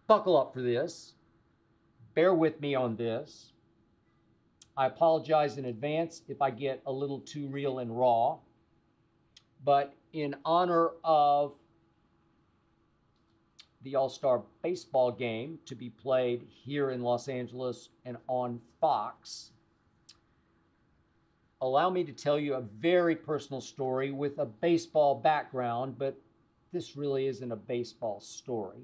Buckle up for this. Bear with me on this. I apologize in advance if I get a little too real and raw. But in honor of the All-Star baseball game to be played here in Los Angeles and on Fox, allow me to tell you a very personal story with a baseball background, but this really isn't a baseball story.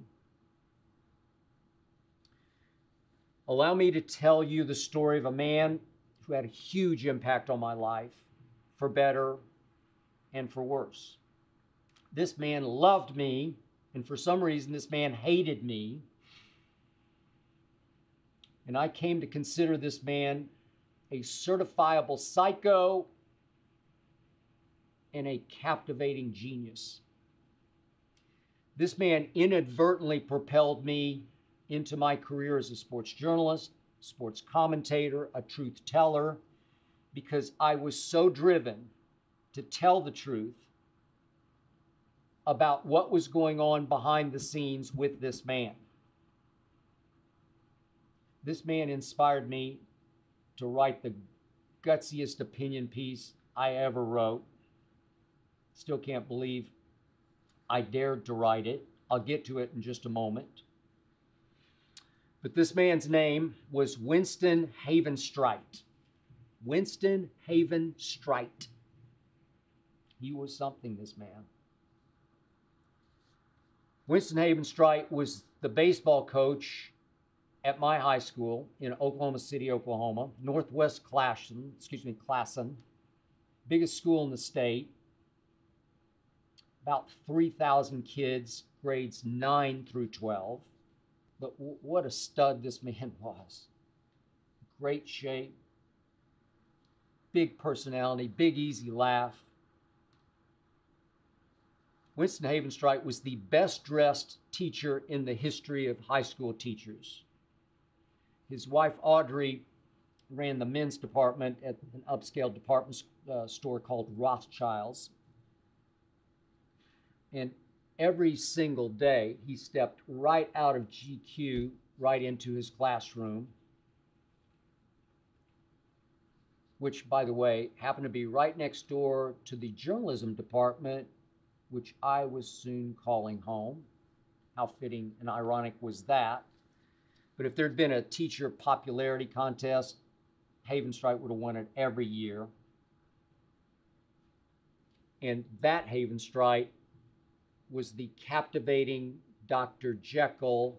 Allow me to tell you the story of a man who had a huge impact on my life, for better and for worse. This man loved me, and for some reason, this man hated me. And I came to consider this man a certifiable psycho and a captivating genius. This man inadvertently propelled me into my career as a sports journalist, sports commentator, a truth teller, because I was so driven to tell the truth about what was going on behind the scenes with this man. This man inspired me to write the gutsiest opinion piece I ever wrote. Still can't believe I dared to write it. I'll get to it in just a moment. But this man's name was Winston Havenstreit. Winston Havenstreit. He was something, this man. Winston Havenstreit was the baseball coach at my high school in Oklahoma City, Oklahoma, Northwest Classen, biggest school in the state, about 3,000 kids, grades 9 through 12. But what a stud this man was. Great shape, big personality, big easy laugh. Winston Havenstreit was the best dressed teacher in the history of high school teachers. His wife, Audrey, ran the men's department at an upscale department store called Rothschild's. And every single day, he stepped right out of GQ, right into his classroom, which, by the way, happened to be right next door to the journalism department, which I was soon calling home. How fitting and ironic was that? But if there'd been a teacher popularity contest, Havenstreit would have won it every year. And that Havenstreit was the captivating Dr. Jekyll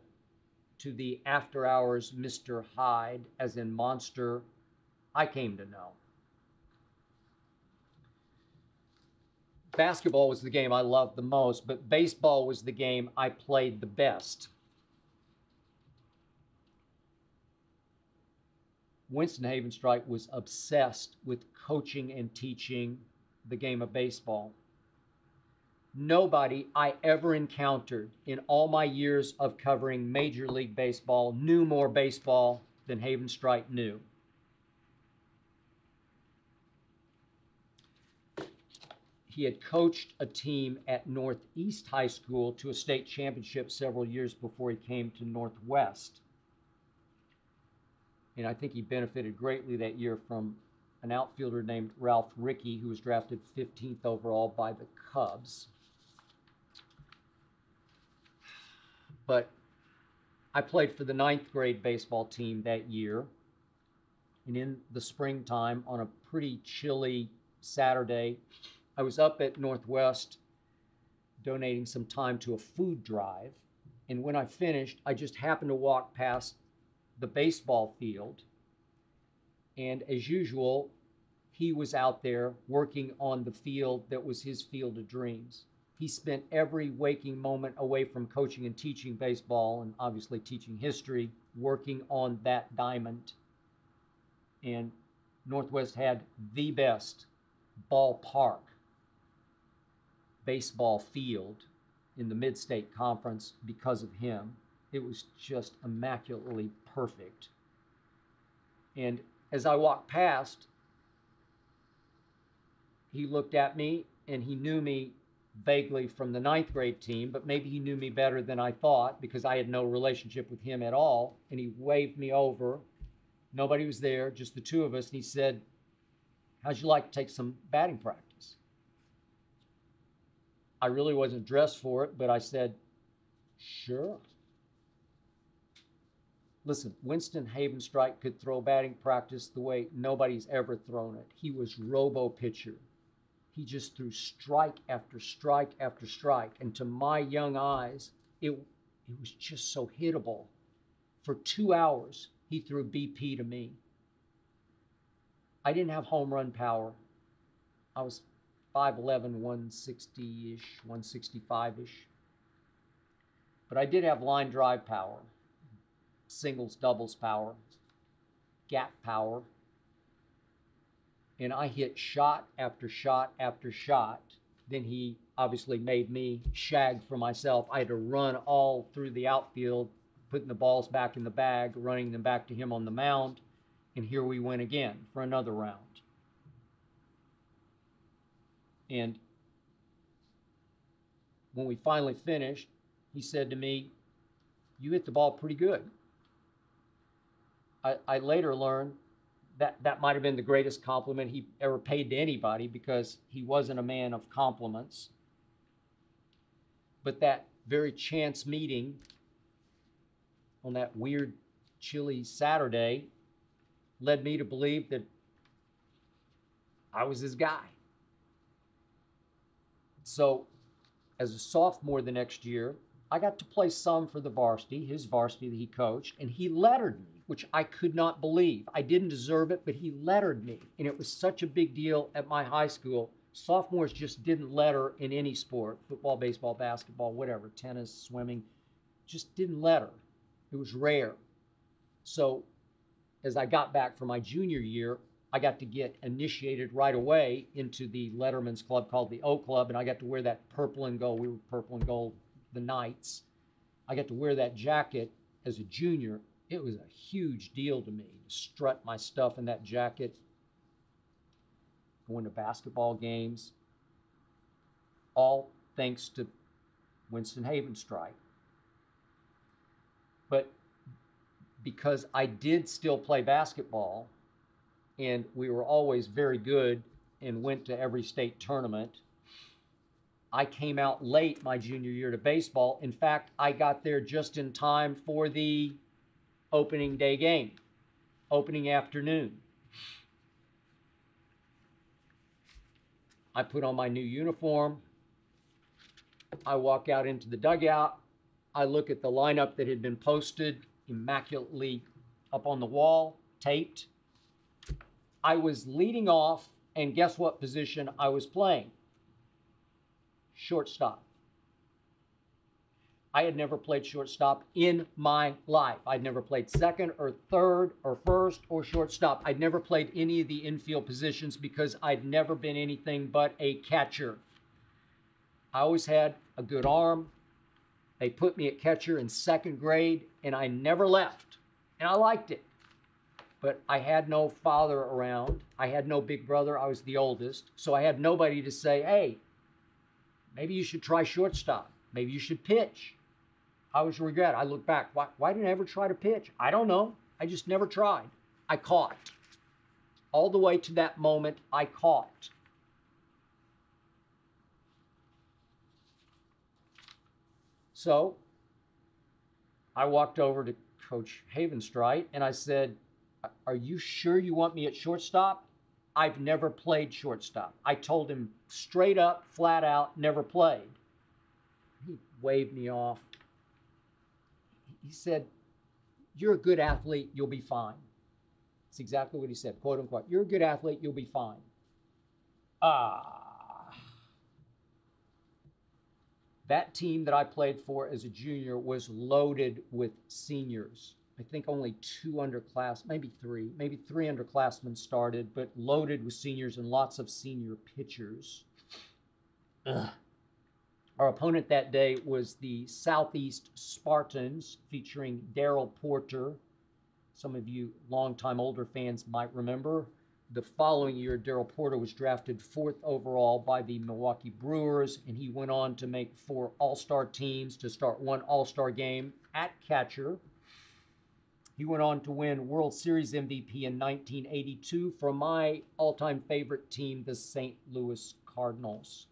to the after hours Mr. Hyde, as in monster, I came to know. Basketball was the game I loved the most, but baseball was the game I played the best. Winston Havenstreit was obsessed with coaching and teaching the game of baseball. Nobody I ever encountered in all my years of covering Major League Baseball knew more baseball than Havenstreit knew. He had coached a team at Northeast High School to a state championship several years before he came to Northwest. And I think he benefited greatly that year from an outfielder named Ralph Rickey, who was drafted 15th overall by the Cubs. But I played for the 9th grade baseball team that year. And in the springtime, on a pretty chilly Saturday, I was up at Northwest donating some time to a food drive. And when I finished, I just happened to walk past the baseball field. And as usual, he was out there working on the field that was his field of dreams. He spent every waking moment away from coaching and teaching baseball, and obviously teaching history, working on that diamond. And Northwest had the best ballpark baseball field in the Mid-State Conference because of him. It was just immaculately perfect. And as I walked past, he looked at me and he knew me vaguely from the ninth grade team, but maybe he knew me better than I thought because I had no relationship with him at all. And he waved me over. Nobody was there, just the two of us. And he said, how'd you like to take some batting practice? I really wasn't dressed for it, but I said, sure. Listen, Winston Havenstrike could throw batting practice the way nobody's ever thrown it. He was robo-pitcher. He just threw strike after strike after strike. And to my young eyes, it was just so hittable. For 2 hours, he threw BP to me. I didn't have home run power. I was 5'11", 160-ish, 165-ish. But I did have line drive power, singles, doubles power, gap power. And I hit shot after shot after shot. Then he obviously made me shag for myself. I had to run all through the outfield, putting the balls back in the bag, running them back to him on the mound. And here we went again for another round. And when we finally finished, he said to me, you hit the ball pretty good. I later learned that might have been the greatest compliment he ever paid to anybody because he wasn't a man of compliments. But that very chance meeting on that weird, chilly Saturday led me to believe that I was his guy. So as a sophomore the next year, I got to play some for the varsity, his varsity that he coached, and he lettered me, which I could not believe. I didn't deserve it, but he lettered me. And it was such a big deal at my high school. Sophomores just didn't letter in any sport, football, baseball, basketball, whatever, tennis, swimming, just didn't letter. It was rare. So as I got back for my junior year, I got to get initiated right away into the Letterman's Club called the O Club, and I got to wear that purple and gold. We were purple and gold, the Knights. I got to wear that jacket as a junior. It was a huge deal to me to strut my stuff in that jacket, going to basketball games, all thanks to Winston Havenstrike. But because I did still play basketball, and we were always very good and went to every state tournament, I came out late my junior year to baseball. In fact, I got there just in time for the opening day game, opening afternoon. I put on my new uniform. I walk out into the dugout. I look at the lineup that had been posted immaculately up on the wall, taped. I was leading off, and guess what position I was playing? Shortstop. I had never played shortstop in my life. I'd never played second or third or first or shortstop. I'd never played any of the infield positions because I'd never been anything but a catcher. I always had a good arm. They put me at catcher in second grade, and I never left, and I liked it. But I had no father around. I had no big brother. I was the oldest. So I had nobody to say, hey, maybe you should try shortstop. Maybe you should pitch. I always regret. I look back. Why didn't I ever try to pitch? I don't know. I just never tried. I caught. All the way to that moment, I caught. So I walked over to Coach Havenstrike and I said, are you sure you want me at shortstop? I've never played shortstop. I told him straight up, flat out, never played. He waved me off. He said, you're a good athlete, you'll be fine. That's exactly what he said, quote unquote. You're a good athlete, you'll be fine. That team that I played for as a junior was loaded with seniors. I think only maybe three underclassmen started, but loaded with seniors and lots of senior pitchers. Our opponent that day was the Southeast Spartans, featuring Darryl Porter. Some of you longtime older fans might remember The following year, Darrell Porter was drafted 4th overall by the Milwaukee Brewers, and he went on to make 4 All-Star teams, to start 1 All-Star game at catcher. He went on to win World Series MVP in 1982 for my all-time favorite team, the St. Louis Cardinals.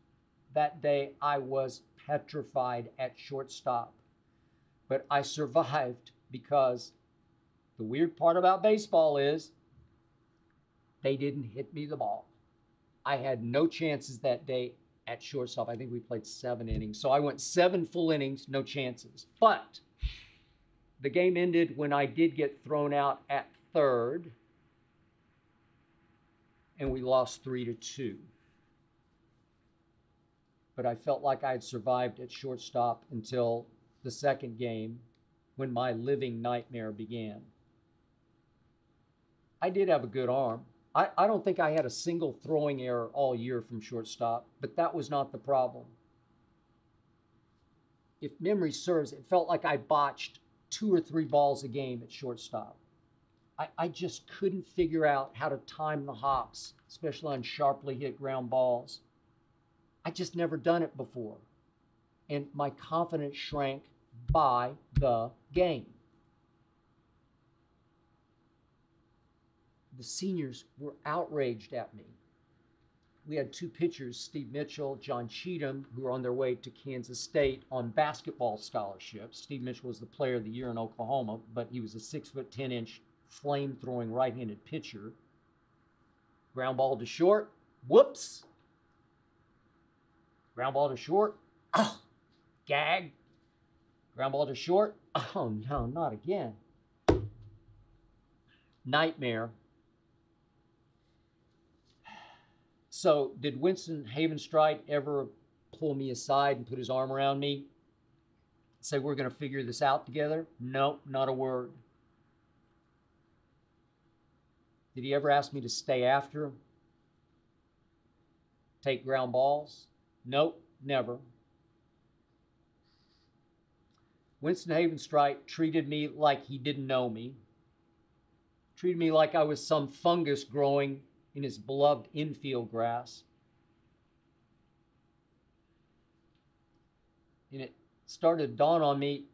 That day, I was petrified at shortstop, but I survived because the weird part about baseball is they didn't hit me the ball. I had no chances that day at shortstop. I think we played 7 innings. So I went 7 full innings, no chances. But the game ended when I did get thrown out at third, and we lost 3-2. But I felt like I had survived at shortstop until the second game, when my living nightmare began. I did have a good arm. I don't think I had a single throwing error all year from shortstop, but that was not the problem. If memory serves, it felt like I botched 2 or 3 balls a game at shortstop. I just couldn't figure out how to time the hops, especially on sharply hit ground balls. I just never done it before. And my confidence shrank by the game. The seniors were outraged at me. We had 2 pitchers, Steve Mitchell, John Cheatham, who were on their way to Kansas State on basketball scholarships. Steve Mitchell was the player of the year in Oklahoma, but he was a 6'10" flame-throwing right-handed pitcher. Ground ball to short. Whoops. Ground ball to short. Oh, gag. Ground ball to short. Oh, no, not again. Nightmare. So did Winston Havenstreit ever pull me aside and put his arm around me, say, we're going to figure this out together? No, not a word. Did he ever ask me to stay after him? Take ground balls? Nope, never. Winston Havenstreit treated me like he didn't know me. Treated me like I was some fungus growing in his beloved infield grass. And it started to dawn on me,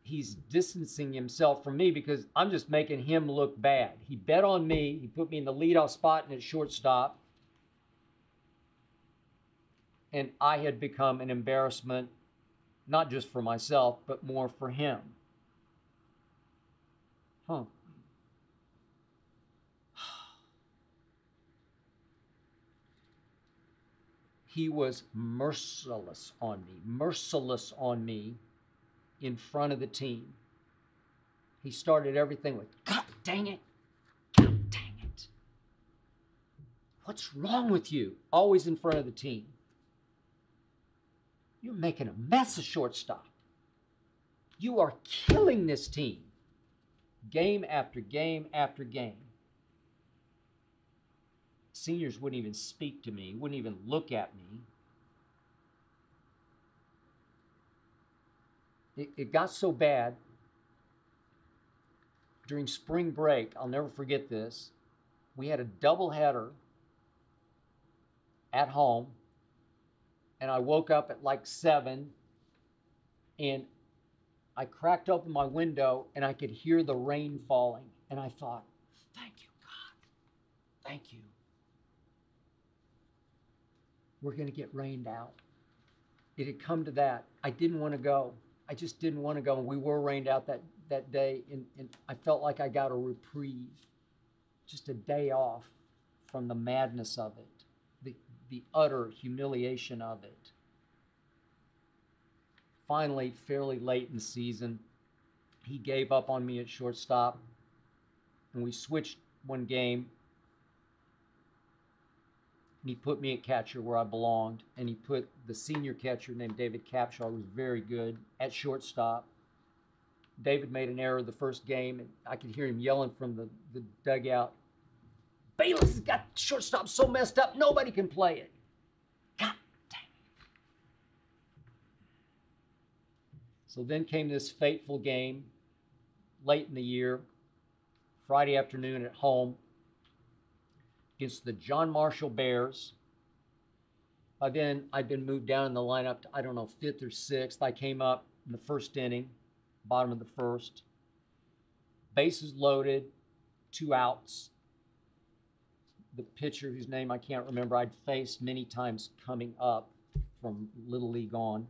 he's distancing himself from me because I'm just making him look bad. He bet on me. He put me in the leadoff spot and at shortstop. And I had become an embarrassment, not just for myself, but more for him. He was merciless on me in front of the team. He started everything with, God dang it, God dang it. What's wrong with you? Always in front of the team. You're making a mess of shortstop. You are killing this team. Game after game after game. Seniors wouldn't even speak to me, wouldn't even look at me. It got so bad during spring break, I'll never forget this. We had a doubleheader at home, and I woke up at like 7, and I cracked open my window, and I could hear the rain falling, and I thought, thank you, God. Thank you. We're going to get rained out. It had come to that. I didn't want to go. I just didn't want to go. And we were rained out that day, and I felt like I got a reprieve, just a day off from the madness of it, the utter humiliation of it. Finally, fairly late in the season, he gave up on me at shortstop, and we switched one game. And he put me at catcher where I belonged, and he put the senior catcher named David Capshaw, who was very good, at shortstop. David made an error the first game, and I could hear him yelling from the dugout, Bayless has got shortstop so messed up, nobody can play it. God dang it. So then came this fateful game late in the year, Friday afternoon at home. against the John Marshall Bears. By then, I'd been moved down in the lineup to, I don't know, 5th or 6th. I came up in the first inning, bottom of the first. Bases loaded, 2 outs. The pitcher, whose name I can't remember, I'd faced many times coming up from Little League on,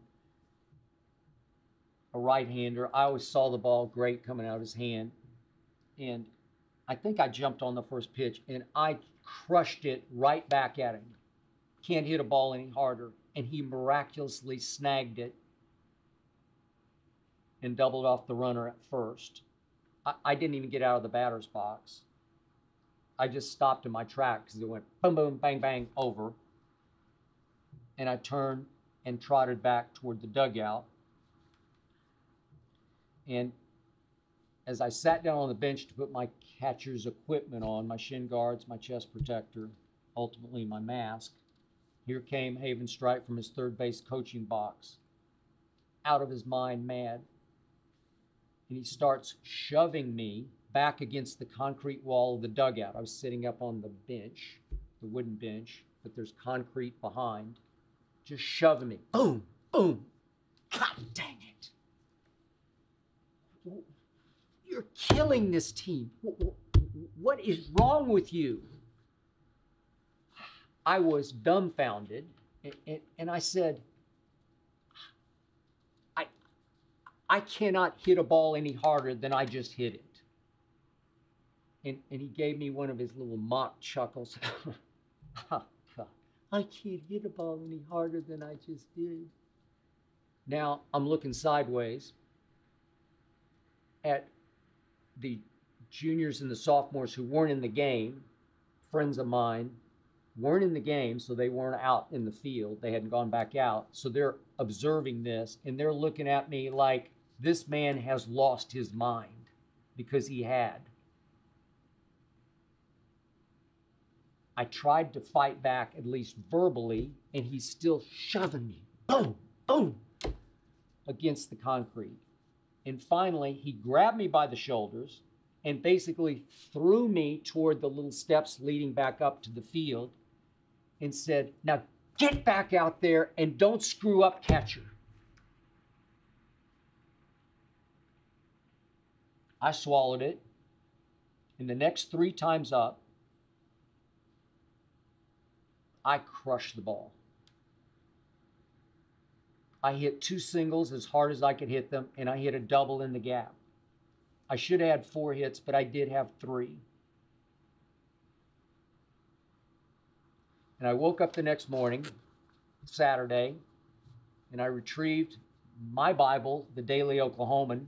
a right-hander. I always saw the ball great coming out of his hand. And I think I jumped on the first pitch, and I crushed it right back at him. Can't hit a ball any harder. And he miraculously snagged it and doubled off the runner at first. I didn't even get out of the batter's box. I just stopped in my tracks because it went boom, boom, bang, bang, over. And I turned and trotted back toward the dugout. And as I sat down on the bench to put my catcher's equipment on, my shin guards, my chest protector, ultimately my mask, here came Haven Stripe from his third base coaching box, out of his mind mad. And he starts shoving me back against the concrete wall of the dugout. I was sitting up on the bench, the wooden bench, but there's concrete behind, just shoving me. Boom, boom. God dang it. You're killing this team. What is wrong with you? I was dumbfounded, and I said, I cannot hit a ball any harder than I just hit it. And he gave me one of his little mock chuckles. Oh, God, I can't hit a ball any harder than I just did. Now I'm looking sideways at the juniors and the sophomores who weren't in the game, friends of mine, weren't in the game, so they weren't out in the field. They hadn't gone back out. So they're observing this, and they're looking at me like this man has lost his mind, because he had. I tried to fight back, at least verbally, and he's still shoving me, boom, boom, against the concrete. And finally, he grabbed me by the shoulders and basically threw me toward the little steps leading back up to the field and said, now get back out there and don't screw up, catcher. I swallowed it, and the next 3 times up, I crushed the ball. I hit 2 singles as hard as I could hit them, and I hit a double in the gap. I should have had 4 hits, but I did have 3. And I woke up the next morning, Saturday, and I retrieved my Bible, the Daily Oklahoman,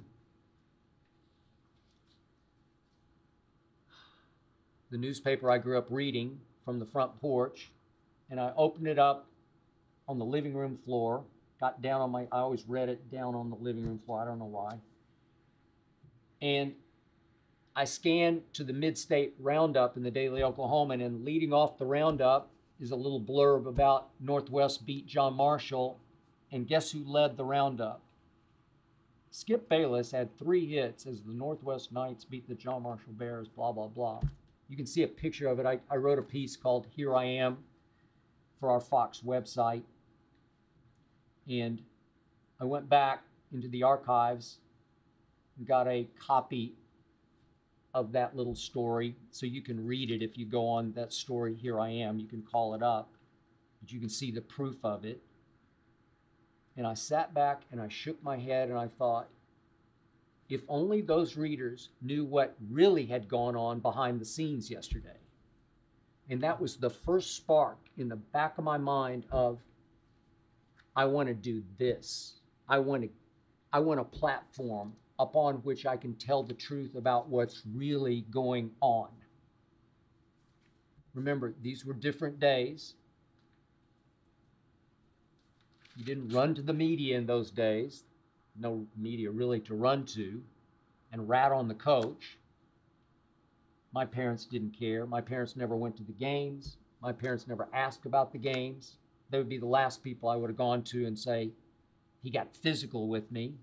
the newspaper I grew up reading, from the front porch, and I opened it up on the living room floor, got down on I always read it down on the living room floor, I don't know why. And I scanned to the Mid-State Roundup in the Daily Oklahoman, and leading off the Roundup is a little blurb about Northwest beat John Marshall, and guess who led the Roundup? Skip Bayless had 3 hits as the Northwest Knights beat the John Marshall Bears, blah, blah, blah. You can see a picture of it. I wrote a piece called Here I Am for our Fox website. And I went back into the archives and got a copy of that little story. So you can read it if you go on that story, Here I Am. You can call it up, but you can see the proof of it. And I sat back and I shook my head and I thought, if only those readers knew what really had gone on behind the scenes yesterday. And that was the first spark in the back of my mind of, I want to do this. I want a platform upon which I can tell the truth about what's really going on. Remember, these were different days. You didn't run to the media in those days. No media really to run to and rat on the coach. My parents didn't care. My parents never went to the games. My parents never asked about the games. They would be the last people I would have gone to and say, he got physical with me.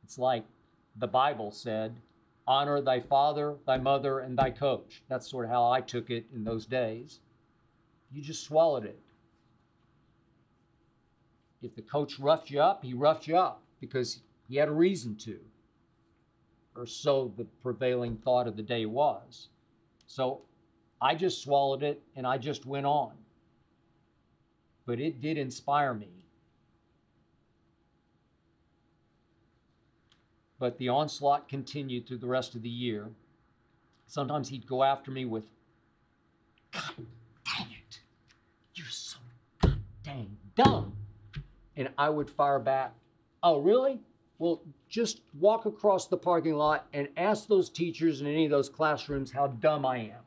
It's like the Bible said, honor thy father, thy mother, and thy coach. That's sort of how I took it in those days. You just swallowed it. If the coach roughed you up, he roughed you up because he had a reason to, or so the prevailing thought of the day was. So I just swallowed it and I just went on. But it did inspire me. But the onslaught continued through the rest of the year. Sometimes he'd go after me with, "God dang it, you're so god dang dumb." And I would fire back, "Oh, really? Well, just walk across the parking lot and ask those teachers in any of those classrooms how dumb I am."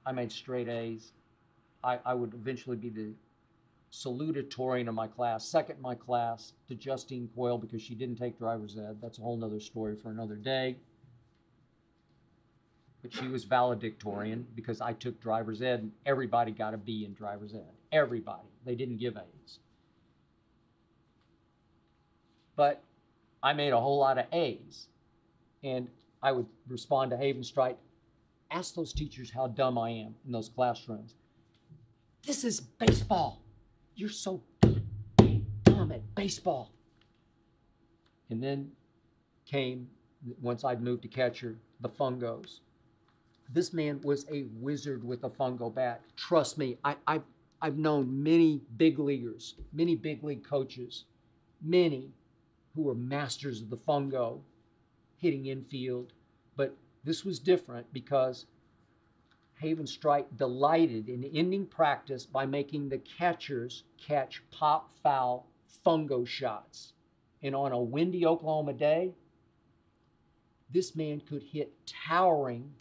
I made straight A's. I would eventually be the salutatorian of my class, second in my class to Justine Coyle because she didn't take driver's ed. That's a whole nother story for another day. But she was valedictorian because I took driver's ed and everybody got a B in driver's ed. Everybody. They didn't give A's. But I made a whole lot of A's. And I would respond to Havenstrite, "Ask those teachers how dumb I am in those classrooms. This is baseball. You're so dumb at baseball." And then came, once I'd moved to catcher, the fungos. This man was a wizard with a fungo bat. Trust me, I've known many big leaguers, many big league coaches, many who were masters of the fungo, hitting infield. But this was different because Havenstrite delighted in ending practice by making the catchers catch pop foul fungo shots. And on a windy Oklahoma day, this man could hit towering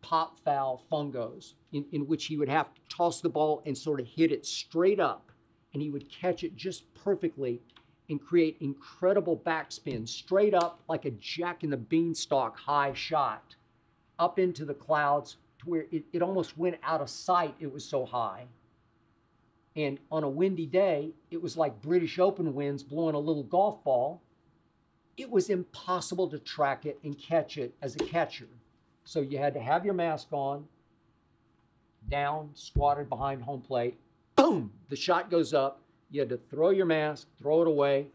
pop foul fungos in which he would have to toss the ball and sort of hit it straight up. And he would catch it just perfectly and create incredible backspin straight up like a Jack in the Beanstalk high shot up into the clouds to where it almost went out of sight. It was so high. And on a windy day, it was like British Open winds blowing a little golf ball. It was impossible to track it and catch it as a catcher. So you had to have your mask on, down, squatted behind home plate. Boom! The shot goes up. You had to throw your mask, throw it away,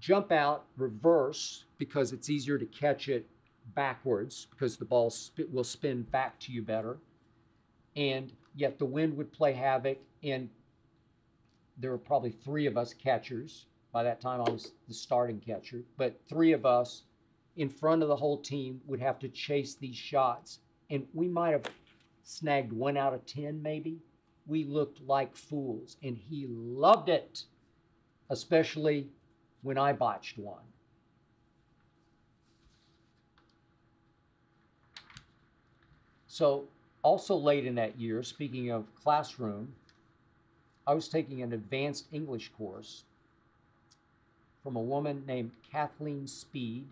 jump out, reverse, because it's easier to catch it backwards because the ball will spin back to you better. And yet the wind would play havoc, and there were probably 3 of us catchers. By that time I was the starting catcher, but 3 of us in front of the whole team would have to chase these shots. And we might have snagged 1 out of 10 maybe. We looked like fools, and he loved it, especially when I botched one. So also late in that year, speaking of classroom, I was taking an advanced English course from a woman named Kathleen Speed.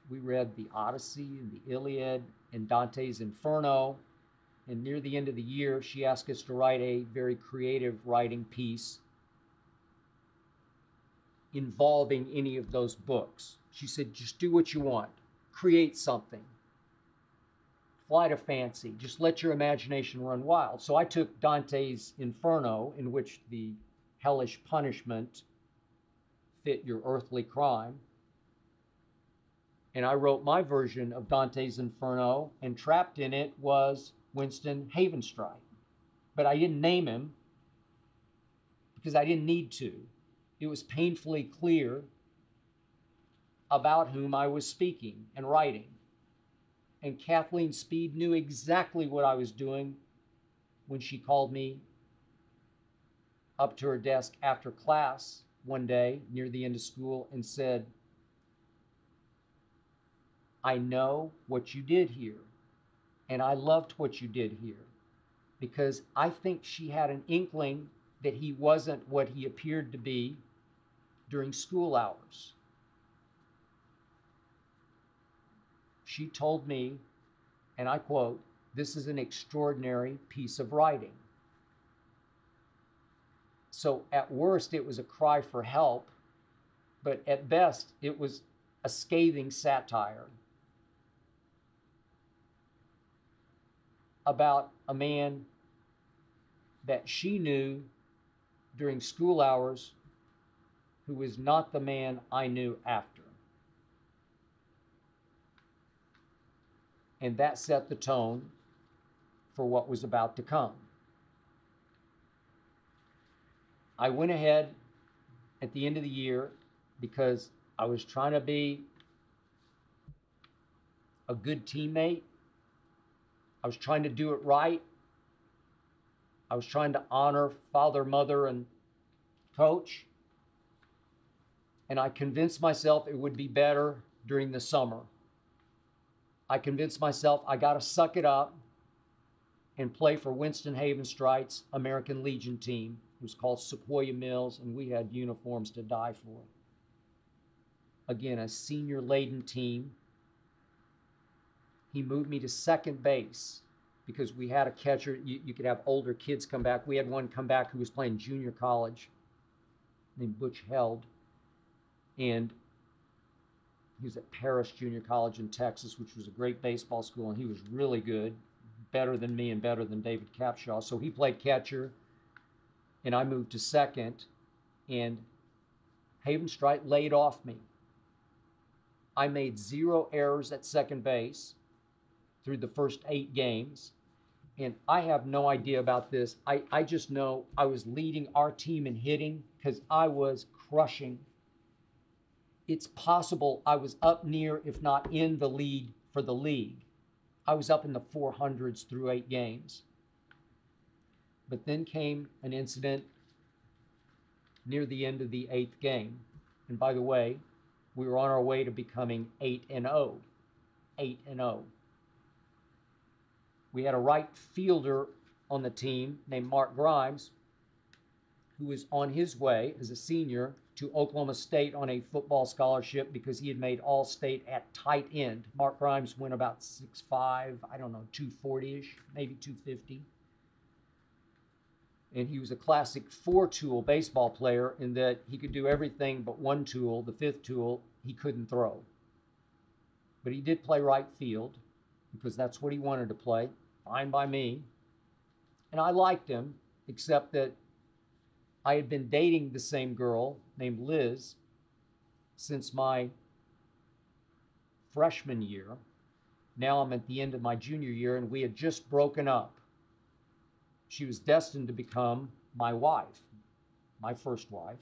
We read the Odyssey and the Iliad and Dante's Inferno. And near the end of the year, she asked us to write a very creative writing piece involving any of those books. She said, just do what you want. Create something. Fly to fancy. Just let your imagination run wild. So I took Dante's Inferno, in which the hellish punishment fit your earthly crime. And I wrote my version of Dante's Inferno, and trapped in it was Winston Havenstrite. But I didn't name him because I didn't need to. It was painfully clear about whom I was speaking and writing. And Kathleen Speed knew exactly what I was doing when she called me up to her desk after class one day near the end of school and said, I know what you did here, and I loved what you did here, because I think she had an inkling that he wasn't what he appeared to be during school hours. She told me, and I quote, "This is an extraordinary piece of writing." So at worst, it was a cry for help, but at best, it was a scathing satire about a man that she knew during school hours who was not the man I knew after. And that set the tone for what was about to come. I went ahead at the end of the year because I was trying to be a good teammate. I was trying to do it right. I was trying to honor father, mother, and coach. And I convinced myself it would be better during the summer. I convinced myself I got to suck it up and play for Winston Havenstrite's American Legion team. It was called Sequoia Mills, and we had uniforms to die for. Again, a senior-laden team. He moved me to second base because we had a catcher. You could have older kids come back. We had one come back who was playing junior college named Butch Held. And he was at Paris Junior College in Texas, which was a great baseball school, and he was really good, better than me and better than David Capshaw. So he played catcher, and I moved to second, and Havenstrite laid off me. I made 0 errors at second base through the first 8 games, and I have no idea about this. I just know I was leading our team in hitting because I was crushing. It's possible I was up near, if not in the lead for the league. I was up in the 400s through 8 games. But then came an incident near the end of the 8th game. And by the way, we were on our way to becoming 8-0. 8-0. We had a right fielder on the team named Mark Grimes, who was on his way as a senior to Oklahoma State on a football scholarship because he had made All-State at tight end. Mark Grimes went about 6'5", 240-ish, maybe 250. And he was a classic 4-tool baseball player in that he could do everything but one tool, the 5th tool, he couldn't throw. But he did play right field because that's what he wanted to play. Fine by me. And I liked him, except that I had been dating the same girl named Liz since my freshman year. Now I'm at the end of my junior year, and we had just broken up. She was destined to become my wife, my first wife.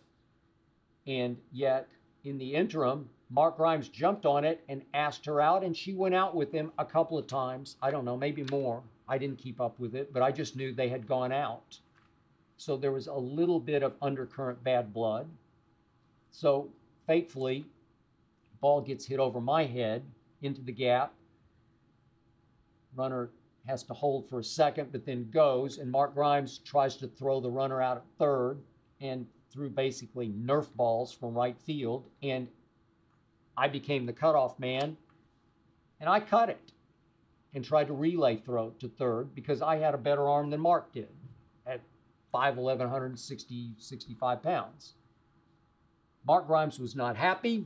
And yet, in the interim, Mark Grimes jumped on it and asked her out, and she went out with him a couple of times. I don't know, maybe more. I didn't keep up with it, but I just knew they had gone out. So there was a little bit of undercurrent bad blood. So fatefully, ball gets hit over my head into the gap. Runner has to hold for a second, but then goes, and Mark Grimes tries to throw the runner out at third and threw basically Nerf balls from right field, and I became the cutoff man, and I cut it and tried to relay throw to third because I had a better arm than Mark did at 5'11", 160, 65 pounds. Mark Grimes was not happy,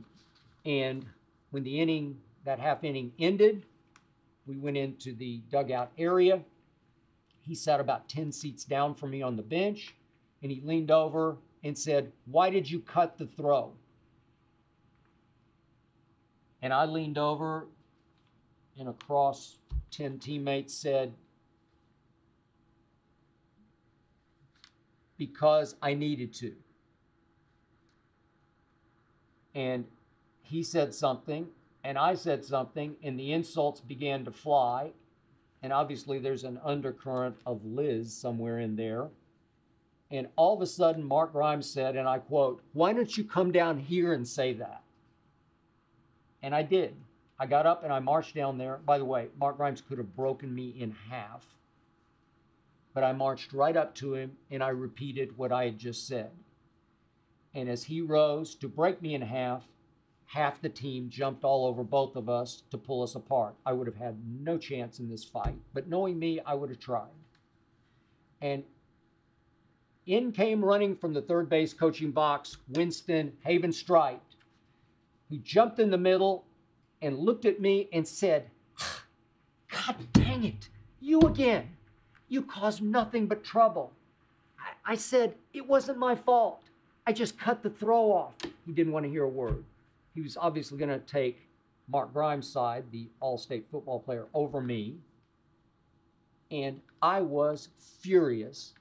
and when that half inning ended, we went into the dugout area. He sat about 10 seats down from me on the bench, and he leaned over and said, "Why did you cut the throw?" And I leaned over, and across 10 teammates said, "Because I needed to." And he said something, and I said something, and the insults began to fly. And obviously there's an undercurrent of Liz somewhere in there. And all of a sudden, Mark Grimes said, and I quote, "Why don't you come down here and say that?" And I did. I got up and I marched down there. By the way, Mark Grimes could have broken me in half. But I marched right up to him and I repeated what I had just said. And as he rose to break me in half the team jumped all over both of us to pull us apart. I would have had no chance in this fight. But knowing me, I would have tried. And in came running from the third base coaching box Winston Havenstrite, who jumped in the middle and looked at me and said, "God dang it, you again. You caused nothing but trouble." I said, "It wasn't my fault. I just cut the throw off." He didn't want to hear a word. He was obviously going to take Mark Grimes' side, the all-state football player, over me. And I was furious.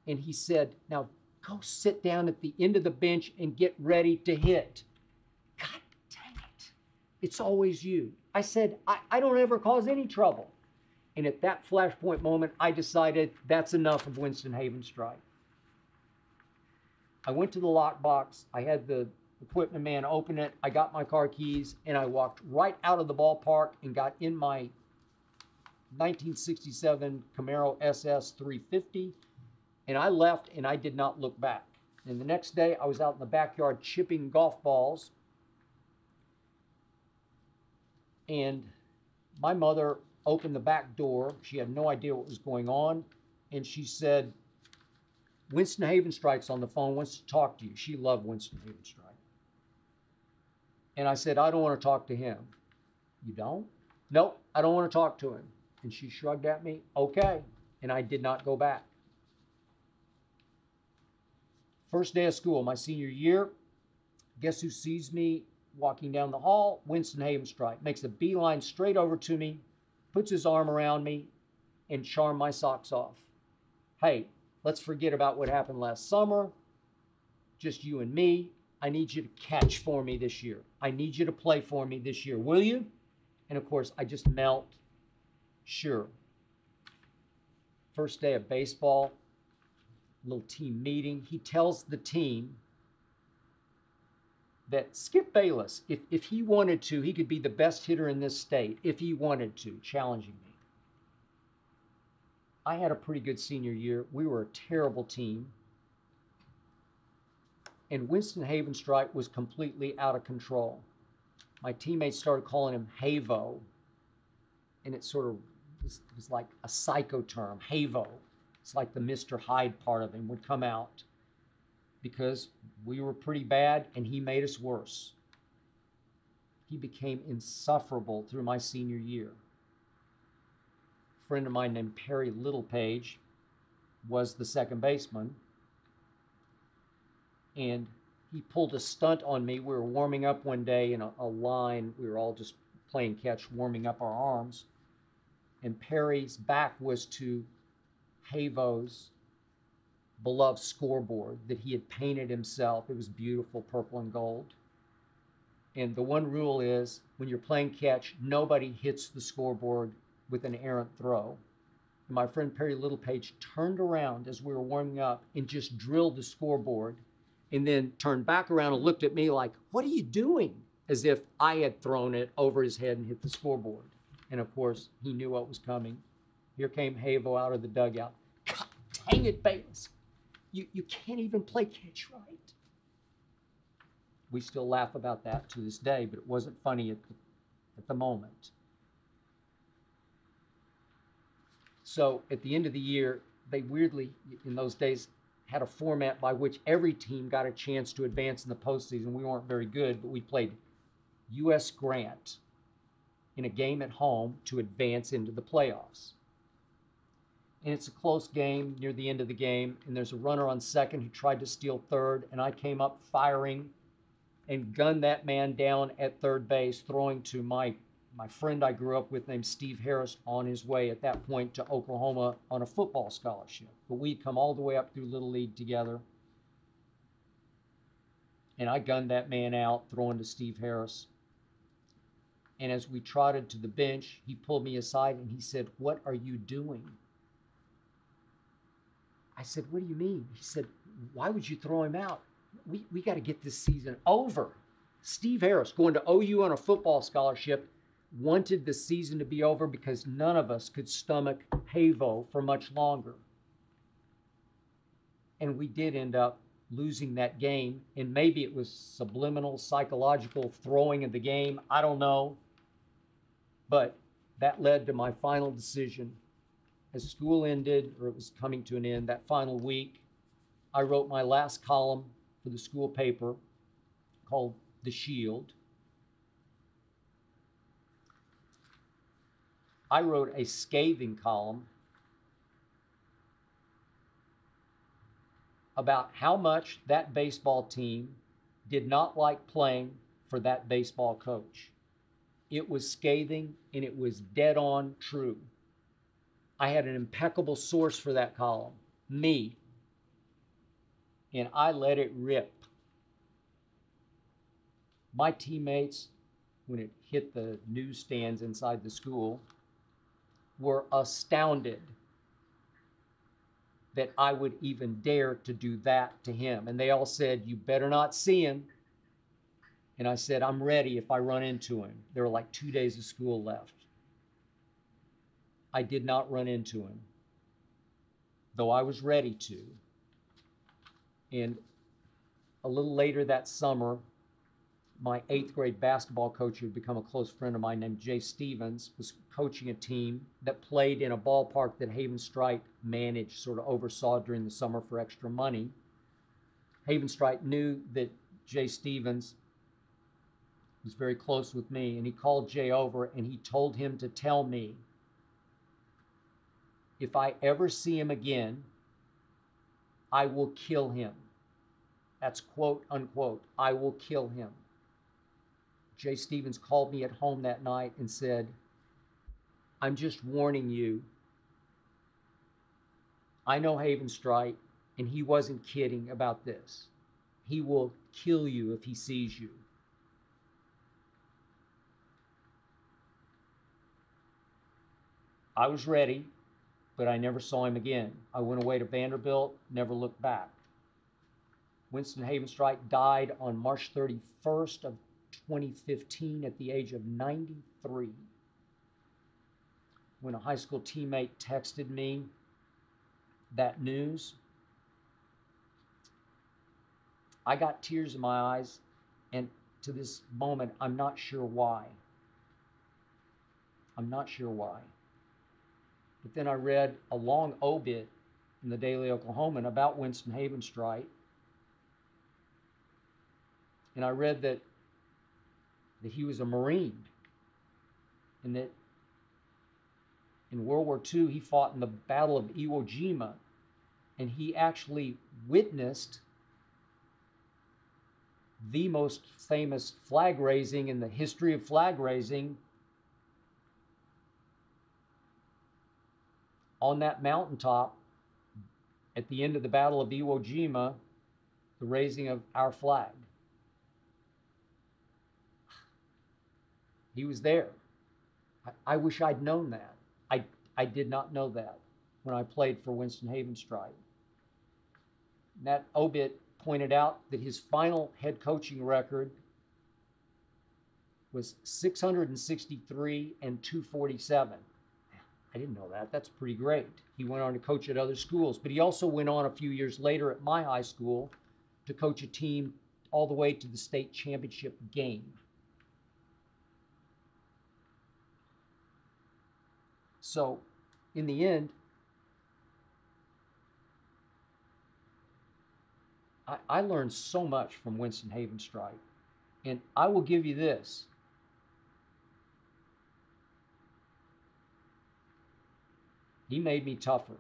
And he said, "Now go sit down at the end of the bench and get ready to hit." God dang it. It's always you. I said, I don't ever cause any trouble. And at that flashpoint moment, I decided that's enough of Winston Havenstrike. I went to the lockbox. I had the equipment man open it. I got my car keys, and I walked right out of the ballpark and got in my 1967 Camaro SS 350, and I left, and I did not look back. And the next day, I was out in the backyard chipping golf balls, and my mother opened the back door. She had no idea what was going on, and she said, "Winston Havenstrike's on the phone, wants to talk to you." She loved Winston Havenstrike. And I said, "I don't want to talk to him." "You don't?" "Nope, I don't want to talk to him." And she shrugged at me, "Okay." And I did not go back. First day of school, my senior year, guess who sees me walking down the hall? Winston Havenstrike. Makes a beeline straight over to me, puts his arm around me, and charmed my socks off. "Hey, let's forget about what happened last summer. Just you and me. I need you to catch for me this year. I need you to play for me this year. Will you?" And of course, I just melt. Sure. First day of baseball, little team meeting. He tells the team that Skip Bayless, if he wanted to, he could be the best hitter in this state, if he wanted to, challenging me. I had a pretty good senior year. We were a terrible team. And Winston Havenstrike was completely out of control. My teammates started calling him Havo, and it sort of was like a psycho term, Havo. It's like the Mr. Hyde part of him would come out because we were pretty bad, and he made us worse. He became insufferable through my senior year. A friend of mine named Perry Littlepage was the second baseman, and he pulled a stunt on me. We were warming up one day in a line. We were all just playing catch, warming up our arms. And Perry's back was to Havo's beloved scoreboard that he had painted himself. It was beautiful, purple and gold. And the one rule is, when you're playing catch, nobody hits the scoreboard with an errant throw. And my friend Perry Littlepage turned around as we were warming up and just drilled the scoreboard, and then turned back around and looked at me like, "What are you doing?" As if I had thrown it over his head and hit the scoreboard. And of course, he knew what was coming. Here came Havo out of the dugout. "God dang it, Bayless. You can't even play catch right." We still laugh about that to this day, but it wasn't funny at the moment. So at the end of the year, they weirdly, in those days, had a format by which every team got a chance to advance in the postseason. We weren't very good, but we played U.S. Grant in a game at home to advance into the playoffs. And it's a close game near the end of the game, and there's a runner on second who tried to steal third, and I came up firing and gunned that man down at third base, throwing to my friend I grew up with named Steve Harris on his way at that point to Oklahoma on a football scholarship. But we'd come all the way up through Little League together. And I gunned that man out, throwing to Steve Harris. And as we trotted to the bench, he pulled me aside and he said, "What are you doing?" I said, "What do you mean?" He said, "Why would you throw him out? We got to get this season over." Steve Harris, going to OU on a football scholarship, wanted the season to be over because none of us could stomach Havo for much longer. And we did end up losing that game, and maybe it was subliminal, psychological throwing of the game. I don't know. But that led to my final decision. As school ended, or it was coming to an end, that final week, I wrote my last column for the school paper called The Shield. I wrote a scathing column about how much that baseball team did not like playing for that baseball coach. It was scathing and it was dead on true. I had an impeccable source for that column, me, and I let it rip. My teammates, when it hit the newsstands inside the school, were astounded that I would even dare to do that to him. And they all said, "You better not see him." And I said, "I'm ready if I run into him." There were like 2 days of school left. I did not run into him, though I was ready to. And a little later that summer, my 8th grade basketball coach, who had become a close friend of mine named Jay Stevens, was coaching a team that played in a ballpark that Haven Strite managed, sort of oversaw during the summer for extra money. Haven Strite knew that Jay Stevens was very close with me, and he called Jay over and he told him to tell me, if I ever see him again, I will kill him. That's quote unquote, I will kill him. Jay Stevens called me at home that night and said, "I'm just warning you. I know Haven Strite, and he wasn't kidding about this. He will kill you if he sees you." I was ready, but I never saw him again. I went away to Vanderbilt, never looked back. Winston Haven Strite died on March 31st of 2015 at the age of 93. When a high school teammate texted me that news, I got tears in my eyes, and to this moment, I'm not sure why. I'm not sure why. But then I read a long obit in the Daily Oklahoman about Winston Haven Strite, and I read that he was a Marine, and that in World War II he fought in the Battle of Iwo Jima, and he actually witnessed the most famous flag raising in the history of flag raising on that mountaintop at the end of the Battle of Iwo Jima, the raising of our flag. He was there. I wish I'd known that. I did not know that when I played for Winston Haven Strite. That obit pointed out that his final head coaching record was 663 and 247. I didn't know that. That's pretty great. He went on to coach at other schools, but he also went on a few years later at my high school to coach a team all the way to the state championship game. So, in the end, I learned so much from Winston Haven Strite. And I will give you this. He made me tougher.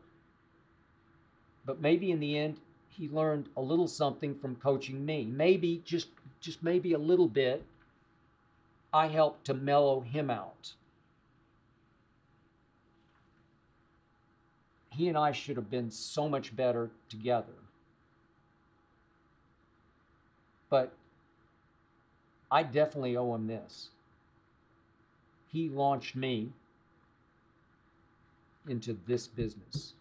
But maybe in the end, he learned a little something from coaching me. Maybe, just maybe a little bit, I helped to mellow him out. He and I should have been so much better together. But I definitely owe him this. He launched me into this business.